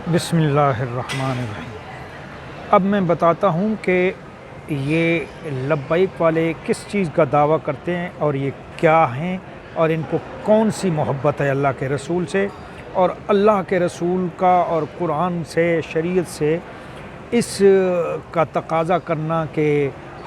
بسم اللہ الرحمن الرحیم۔ اب میں بتاتا ہوں کہ یہ لبیک والے کس چیز کا دعویٰ کرتے ہیں اور یہ کیا ہیں اور ان کو کون سی محبت ہے اللہ کے رسول سے اور اللہ کے رسول کا اور قرآن سے شریعت سے اس کا تقاضا کرنا کہ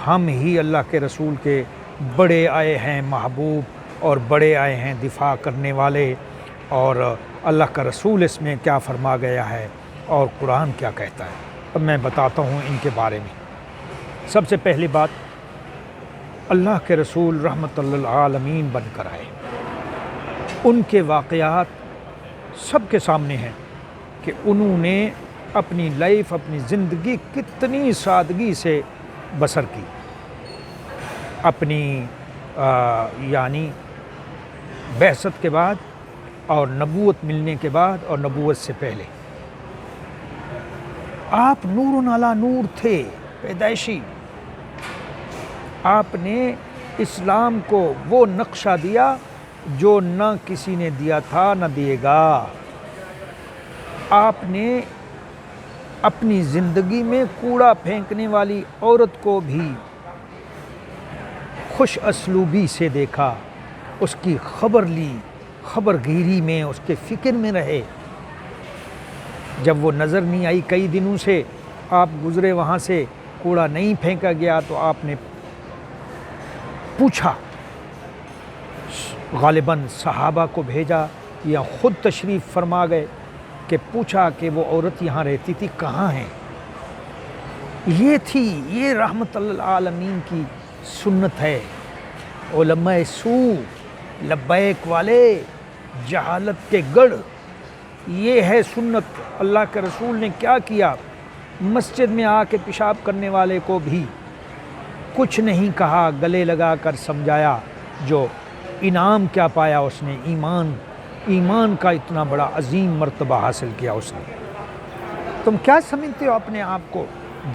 ہم ہی اللہ کے رسول کے بڑے آئے ہیں محبوب اور بڑے آئے ہیں دفاع کرنے والے، اور اللہ کا رسول اس میں کیا فرما گیا ہے اور قرآن کیا کہتا ہے۔ اب میں بتاتا ہوں ان کے بارے میں۔ سب سے پہلی بات، اللہ کے رسول رحمت للعالمین بن کر آئے، ان کے واقعات سب کے سامنے ہیں کہ انہوں نے اپنی لائف، اپنی زندگی کتنی سادگی سے بسر کی، اپنی یعنی بعثت کے بعد اور نبوت ملنے کے بعد اور نبوت سے پہلے۔ آپ نور علی نور تھے، پیدائشی۔ آپ نے اسلام کو وہ نقشہ دیا جو نہ کسی نے دیا تھا نہ دے گا۔ آپ نے اپنی زندگی میں کوڑا پھینکنے والی عورت کو بھی خوش اسلوبی سے دیکھا، اس کی خبر لی، خبر گیری میں اس کے فکر میں رہے۔ جب وہ نظر نہیں آئی کئی دنوں سے، آپ گزرے وہاں سے، کوڑا نہیں پھینکا گیا تو آپ نے پوچھا، غالباً صحابہ کو بھیجا یا خود تشریف فرما گئے کہ پوچھا کہ وہ عورت یہاں رہتی تھی کہاں ہیں۔ یہ رحمت للعالمین کی سنت ہے۔ علماء سو، لبیک والے، جہالت کے گڑھ، یہ ہے سنت۔ اللہ کے رسول نے کیا کیا؟ مسجد میں آ کے پیشاب کرنے والے کو بھی کچھ نہیں کہا، گلے لگا کر سمجھایا۔ جو انعام کیا پایا اس نے؟ ایمان کا اتنا بڑا عظیم مرتبہ حاصل کیا اس نے۔ تم کیا سمجھتے ہو اپنے آپ کو؟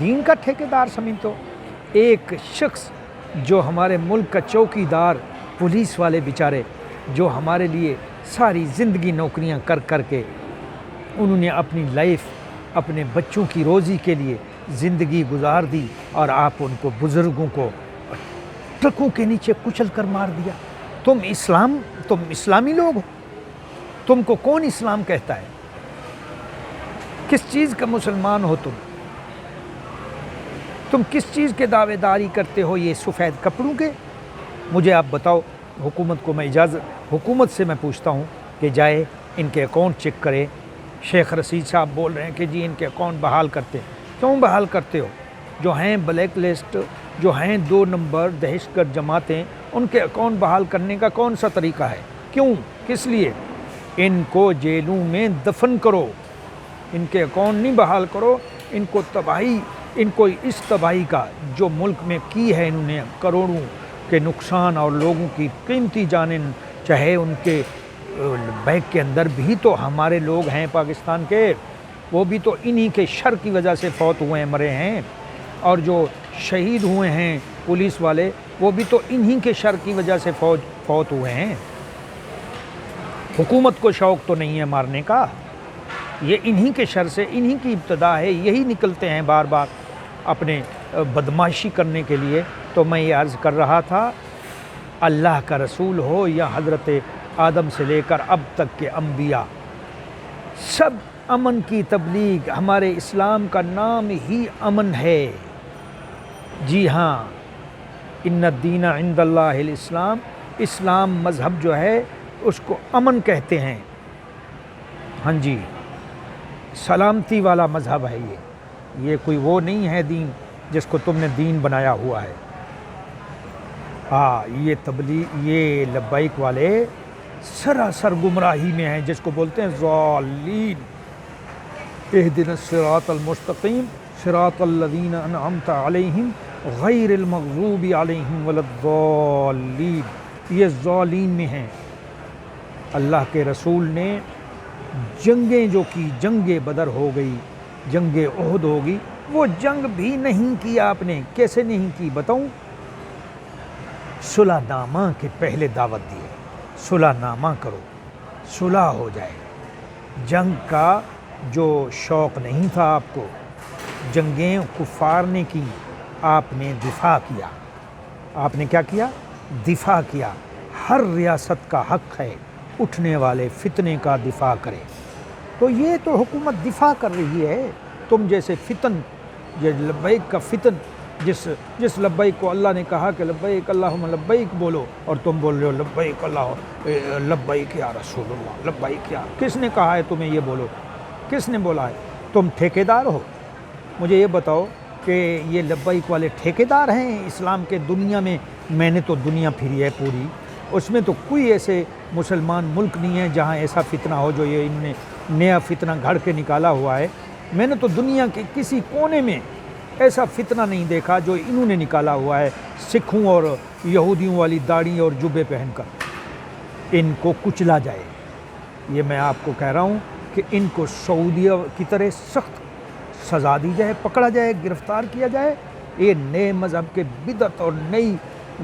دین کا ٹھیکیدار سمجھتے ہو؟ ایک شخص جو ہمارے ملک کا چوکی دار، پولیس والے بیچارے، جو ہمارے لیے ساری زندگی نوکریاں کر کر کے انہوں نے اپنی لائف اپنے بچوں کی روزی کے لیے زندگی گزار دی، اور آپ ان کو، بزرگوں کو ٹرکوں کے نیچے کچل کر مار دیا۔ تم اسلامی لوگ ہو؟ تم کو کون اسلام کہتا ہے؟ کس چیز کا مسلمان ہو تم کس چیز کے دعوے داری کرتے ہو؟ یہ سفید کپڑوں کے؟ مجھے آپ بتاؤ، حکومت کو میں حکومت سے میں پوچھتا ہوں کہ جائے ان کے اکاؤنٹ چیک کرے۔ شیخ رشید صاحب بول رہے ہیں کہ جی ان کے اکاؤنٹ بحال کرتے ہیں۔ کیوں بحال کرتے ہو؟ جو ہیں بلیک لسٹ، جو ہیں 2 نمبر دہشت گرد جماعتیں، ان کے اکاؤنٹ بحال کرنے کا کون سا طریقہ ہے؟ کیوں؟ کس لیے؟ ان کو جیلوں میں دفن کرو، ان کے اکاؤنٹ نہیں بحال کرو۔ ان کو اس تباہی کا جو ملک میں کی ہے انہوں نے، کروڑوں کے نقصان اور لوگوں کی قیمتی جانیں، چاہے ان کے بیگ کے اندر بھی تو ہمارے لوگ ہیں پاکستان کے، وہ بھی تو انہی کے شر کی وجہ سے فوت ہوئے ہیں، مرے ہیں، اور جو شہید ہوئے ہیں پولیس والے، وہ بھی تو انہی کے شر کی وجہ سے فوت ہوئے ہیں۔ حکومت کو شوق تو نہیں ہے مارنے کا، یہ انہی کے شر سے، انہی کی ابتدا ہے، یہی نکلتے ہیں بار بار اپنے بدماشی کرنے کے لیے۔ تو میں یہ عرض کر رہا تھا، اللہ کا رسول ہو یا حضرت آدم سے لے کر اب تک کے انبیاء، سب امن کی تبلیغ، ہمارے اسلام کا نام ہی امن ہے۔ جی ہاں، ان الدین عند اللہ الاسلام، اسلام مذہب جو ہے اس کو امن کہتے ہیں۔ ہاں جی، سلامتی والا مذہب ہے یہ کوئی وہ نہیں ہے دین جس کو تم نے دین بنایا ہوا ہے۔ یہ تبلیغ، یہ لبیک والے سراسر گمراہی میں ہیں، جس کو بولتے ہیں ضالین۔ اہدنا الصراط المستقیم صراط الذین انعمت علیہم غیر المغضوب علیہم ولا الضالین، یہ ضالین میں ہیں۔ اللہ کے رسول نے جنگیں جو کی، جنگ بدر ہو گئی، جنگ احد ہوگی، وہ جنگ بھی نہیں کی آپ نے۔ کیسے نہیں کی بتاؤں؟ صلح نامہ کے پہلے دعوت دی ہے، صلح نامہ کرو، صلح ہو جائے۔ جنگ کا جو شوق نہیں تھا آپ کو، جنگیں کفار نے کی، آپ نے دفاع کیا۔ آپ نے کیا کیا؟ دفاع کیا۔ ہر ریاست کا حق ہے اٹھنے والے فتنے کا دفاع کرے۔ تو یہ تو حکومت دفاع کر رہی ہے۔ تم جیسے فتن، یہ لبیک کا فتن، جس لبیک کو اللہ نے کہا کہ لبیک اللہم لبیک بولو، اور تم بول رہے ہو لبیک لبیک یا رسول اللہ، لبیک یا، کس نے کہا ہے تمہیں یہ بولو؟ کس نے بولا ہے؟ تم ٹھیکیدار ہو؟ مجھے یہ بتاؤ کہ یہ لبیک والے ٹھیکیدار ہیں اسلام کے دنیا میں؟ میں نے تو دنیا پھری ہے پوری، اس میں تو کوئی ایسے مسلمان ملک نہیں ہے جہاں ایسا فتنہ ہو جو یہ انہوں نے نیا فتنہ گھڑ کے نکالا ہوا ہے۔ میں نے تو دنیا کے کسی کونے میں ایسا فتنہ نہیں دیکھا جو انہوں نے نکالا ہوا ہے، سکھوں اور یہودیوں والی داڑھی اور جبے پہن کر۔ ان کو کچلا جائے، یہ میں آپ کو کہہ رہا ہوں کہ ان کو سعودیہ کی طرح سخت سزا دی جائے، پکڑا جائے، گرفتار کیا جائے۔ یہ نئے مذہب کے بدعت اور نئی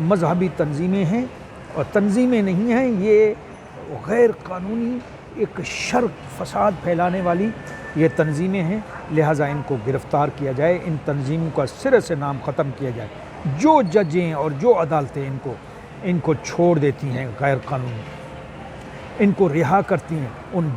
مذہبی تنظیمیں ہیں، اور تنظیمیں نہیں ہیں، یہ غیر قانونی ایک شر فساد پھیلانے والی یہ تنظیمیں ہیں، لہٰذا ان کو گرفتار کیا جائے، ان تنظیموں کا سرے سے نام ختم کیا جائے۔ جو ججیں اور جو عدالتیں ان کو چھوڑ دیتی ہیں غیر قانونی، ان کو رہا کرتی ہیں، ان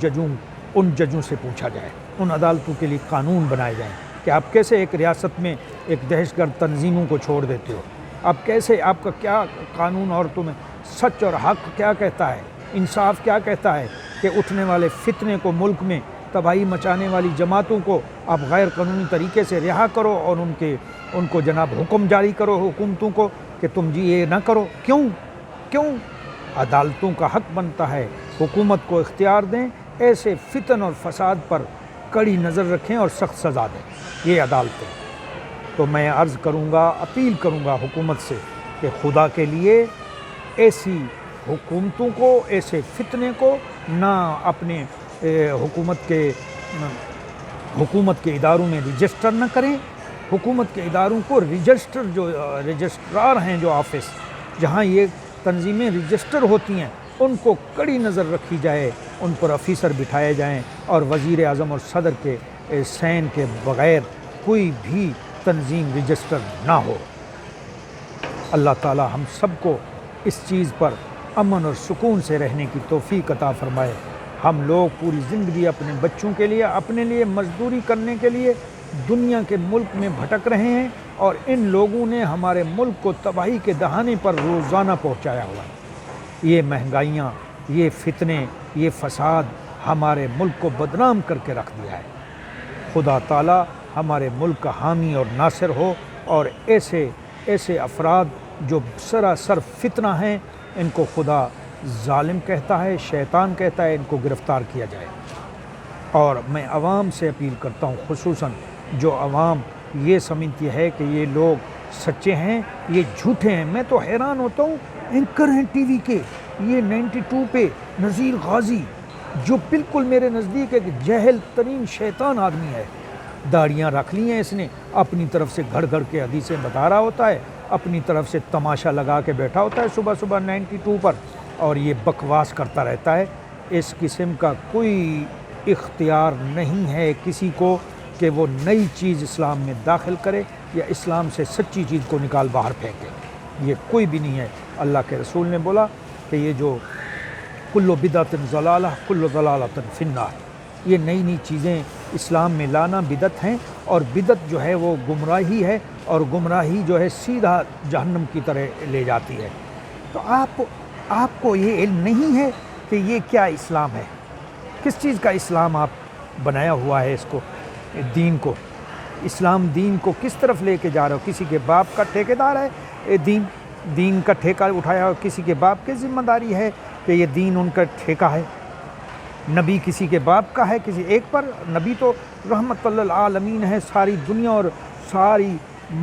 ججوں سے پوچھا جائے، ان عدالتوں کے لیے قانون بنائے جائیں کہ آپ کیسے ایک ریاست میں ایک دہشت گرد تنظیموں کو چھوڑ دیتے ہو؟ آپ کیسے، آپ کا کیا قانون اور تمہیں سچ اور حق کیا کہتا ہے، انصاف کیا کہتا ہے کہ اٹھنے والے فتنے کو، ملک میں تباہی مچانے والی جماعتوں کو آپ غیر قانونی طریقے سے رہا کرو، اور ان کو جناب حکم جاری کرو حکومتوں کو کہ تم جی یہ نہ کرو؟ کیوں؟ عدالتوں کا حق بنتا ہے حکومت کو اختیار دیں، ایسے فتن اور فساد پر کڑی نظر رکھیں اور سخت سزا دیں، یہ عدالتیں۔ تو میں عرض کروں گا، اپیل کروں گا حکومت سے کہ خدا کے لیے ایسی حکومتوں کو، ایسے فتنے کو نہ اپنے حکومت کے اداروں میں رجسٹر نہ کریں۔ حکومت کے اداروں کو رجسٹرار ہیں جو آفس جہاں یہ تنظیمیں رجسٹر ہوتی ہیں، ان کو کڑی نظر رکھی جائے، ان پر آفیسر بٹھائے جائیں، اور وزیر اعظم اور صدر کے سین کے بغیر کوئی بھی تنظیم رجسٹر نہ ہو۔ اللہ تعالی ہم سب کو اس چیز پر امن اور سکون سے رہنے کی توفیق عطا فرمائے۔ ہم لوگ پوری زندگی اپنے بچوں کے لیے، اپنے لیے مزدوری کرنے کے لیے دنیا کے ملک میں بھٹک رہے ہیں، اور ان لوگوں نے ہمارے ملک کو تباہی کے دہانے پر روزانہ پہنچایا ہوا ہے۔ یہ مہنگائیاں، یہ فتنے، یہ فساد ہمارے ملک کو بدنام کر کے رکھ دیا ہے۔ خدا تعالی ہمارے ملک کا حامی اور ناصر ہو، اور ایسے افراد جو سراسر فتنہ ہیں، ان کو خدا ظالم کہتا ہے، شیطان کہتا ہے، ان کو گرفتار کیا جائے۔ اور میں عوام سے اپیل کرتا ہوں، خصوصاً جو عوام یہ سمجھتی ہے کہ یہ لوگ سچے ہیں، یہ جھوٹے ہیں۔ میں تو حیران ہوتا ہوں، اینکر ہیں ٹی وی کے، یہ 92 پہ نذیر غازی، جو بالکل میرے نزدیک ایک جاہل ترین شیطان آدمی ہے۔ داڑیاں رکھ لی ہیں اس نے، اپنی طرف سے گھڑ گھڑ کے حدیثیں بتا رہا ہوتا ہے، اپنی طرف سے تماشا لگا کے بیٹھا ہوتا ہے صبح صبح 92 پر، اور یہ بکواس کرتا رہتا ہے۔ اس قسم کا کوئی اختیار نہیں ہے کسی کو کہ وہ نئی چیز اسلام میں داخل کرے یا اسلام سے سچی چیز کو نکال باہر پھینکے، یہ کوئی بھی نہیں ہے۔ اللہ کے رسول نے بولا کہ یہ جو کل بدعت ضلالہ کل ضلالۃ فی النار، یہ نئی چیزیں اسلام میں لانا بدعت ہیں، اور بدعت جو ہے وہ گمراہی ہے، اور گمراہی جو ہے سیدھا جہنم کی طرح لے جاتی ہے۔ تو آپ کو یہ علم نہیں ہے کہ یہ کیا اسلام ہے، کس چیز کا اسلام آپ بنایا ہوا ہے اس کو، دین کو، اسلام دین کو کس طرف لے کے جا رہے ہو؟ کسی کے باپ کا ٹھیکیدار ہے دین کا ٹھیکہ اٹھایا ہو، کسی کے باپ کی ذمہ داری ہے کہ یہ دین ان کا ٹھیکہ ہے۔ نبی کسی کے باپ کا ہے کسی ایک پر؟ نبی تو رحمت للعالمین ہے، ساری دنیا اور ساری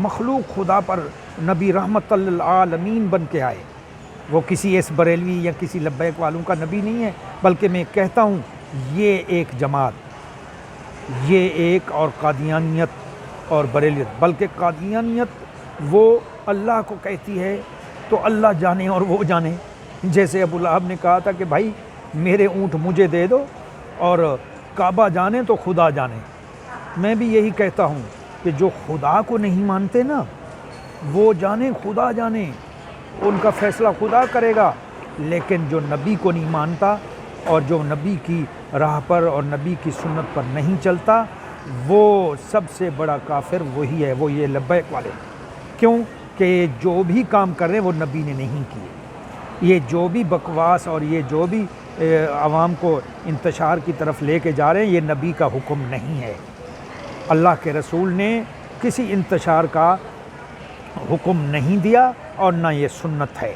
مخلوق خدا پر نبی رحمت للعالمین بن کے آئے، وہ کسی ایس بریلوی یا کسی لبیک والوں کا نبی نہیں ہے۔ بلکہ میں کہتا ہوں یہ ایک جماعت، یہ ایک اور قادیانیت اور بریلیت، بلکہ قادیانیت وہ اللہ کو کہتی ہے تو اللہ جانے اور وہ جانے، جیسے ابو لہب نے کہا تھا کہ بھائی میرے اونٹ مجھے دے دو، اور کعبہ جانے تو خدا جانے۔ میں بھی یہی کہتا ہوں کہ جو خدا کو نہیں مانتے نا، وہ جانے خدا جانے، ان کا فیصلہ خدا کرے گا۔ لیکن جو نبی کو نہیں مانتا اور جو نبی کی راہ پر اور نبی کی سنت پر نہیں چلتا، وہ سب سے بڑا کافر وہی ہے، وہ یہ لبیک والے۔ کیوں کہ جو بھی کام کر رہے ہیں وہ نبی نے نہیں کیے۔ یہ جو بھی بکواس اور یہ جو بھی عوام کو انتشار کی طرف لے کے جا رہے ہیں، یہ نبی کا حکم نہیں ہے۔ اللہ کے رسول نے کسی انتشار کا حکم نہیں دیا اور نہ یہ سنت ہے۔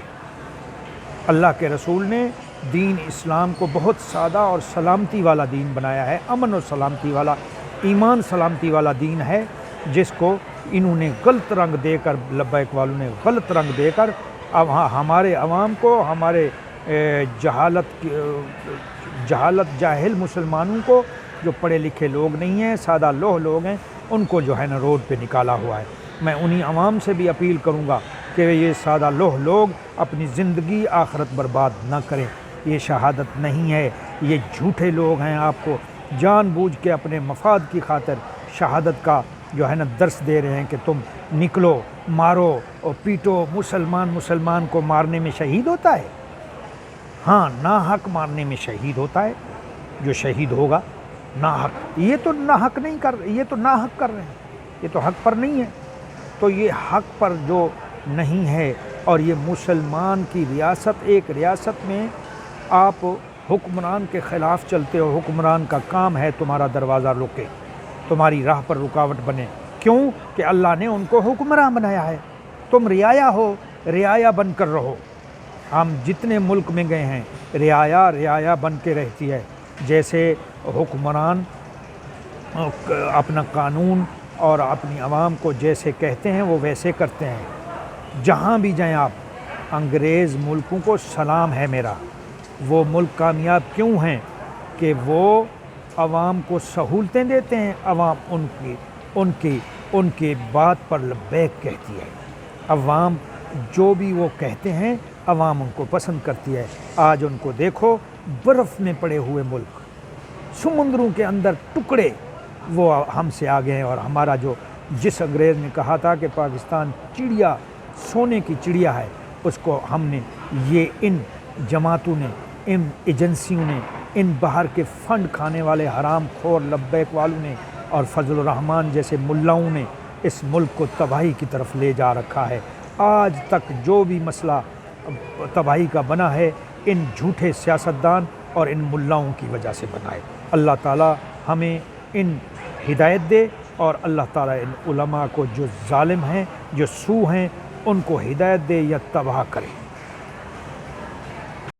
اللہ کے رسول نے دین اسلام کو بہت سادہ اور سلامتی والا دین بنایا ہے، امن و سلامتی والا، ایمان سلامتی والا دین ہے، جس کو انہوں نے غلط رنگ دے کر، لبیک والوں نے غلط رنگ دے کر اب ہمارے عوام کو، ہمارے جاہل مسلمانوں کو، جو پڑھے لکھے لوگ نہیں ہیں، سادہ لوہ لوگ ہیں، ان کو جو ہے نا روڈ پہ نکالا ہوا ہے۔ میں انہی عوام سے بھی اپیل کروں گا کہ یہ سادہ لوہ لوگ اپنی زندگی آخرت برباد نہ کریں۔ یہ شہادت نہیں ہے، یہ جھوٹے لوگ ہیں، آپ کو جان بوجھ کے اپنے مفاد کی خاطر شہادت کا جو ہے نا درس دے رہے ہیں کہ تم نکلو، مارو اور پیٹو۔ مسلمان کو مارنے میں شہید ہوتا ہے؟ ہاں، ناحق مارنے میں شہید ہوتا ہے جو شہید ہوگا ناحق۔ یہ تو ناحق نہیں کر رہے، یہ تو ناحق کر رہے ہیں، یہ تو حق پر نہیں ہے۔ تو یہ حق پر جو نہیں ہے، اور یہ مسلمان کی ریاست، ایک ریاست میں آپ حکمران کے خلاف چلتے ہو، حکمران کا کام ہے تمہارا دروازہ روکے، تمہاری راہ پر رکاوٹ بنے۔ کیوں کہ اللہ نے ان کو حکمران بنایا ہے، تم رعایا ہو، رعایا بن کر رہو۔ ہم جتنے ملک میں گئے ہیں، رعایا بن کے رہتی ہے۔ جیسے حکمران اپنا قانون اور اپنی عوام کو جیسے کہتے ہیں وہ ویسے کرتے ہیں۔ جہاں بھی جائیں آپ، انگریز ملکوں کو سلام ہے میرا۔ وہ ملک کامیاب کیوں ہیں؟ کہ وہ عوام کو سہولتیں دیتے ہیں، عوام ان کی بات پر لبیک کہتی ہے۔ عوام جو بھی وہ کہتے ہیں، عوام ان کو پسند کرتی ہے۔ آج ان کو دیکھو، برف میں پڑے ہوئے ملک، سمندروں کے اندر ٹکڑے، وہ ہم سے آگے ہیں۔ اور ہمارا جس انگریز نے کہا تھا کہ پاکستان چڑیا، سونے کی چڑیا ہے، اس کو ہم نے، یہ ان جماعتوں نے، ان ایجنسیوں نے، ان باہر کے فنڈ کھانے والے حرام خور لبیک والوں نے اور فضل الرحمان جیسے ملاؤں نے اس ملک کو تباہی کی طرف لے جا رکھا ہے۔ آج تک جو بھی مسئلہ تباہی کا بنا ہے، ان جھوٹے سیاستدان اور ان ملاؤں کی وجہ سے بنا ہے۔ اللہ تعالی ہمیں ان ہدایت دے، اور اللہ تعالیٰ ان علماء کو جو ظالم ہیں، جو سو ہیں، ان کو ہدایت دے یا تباہ کرے۔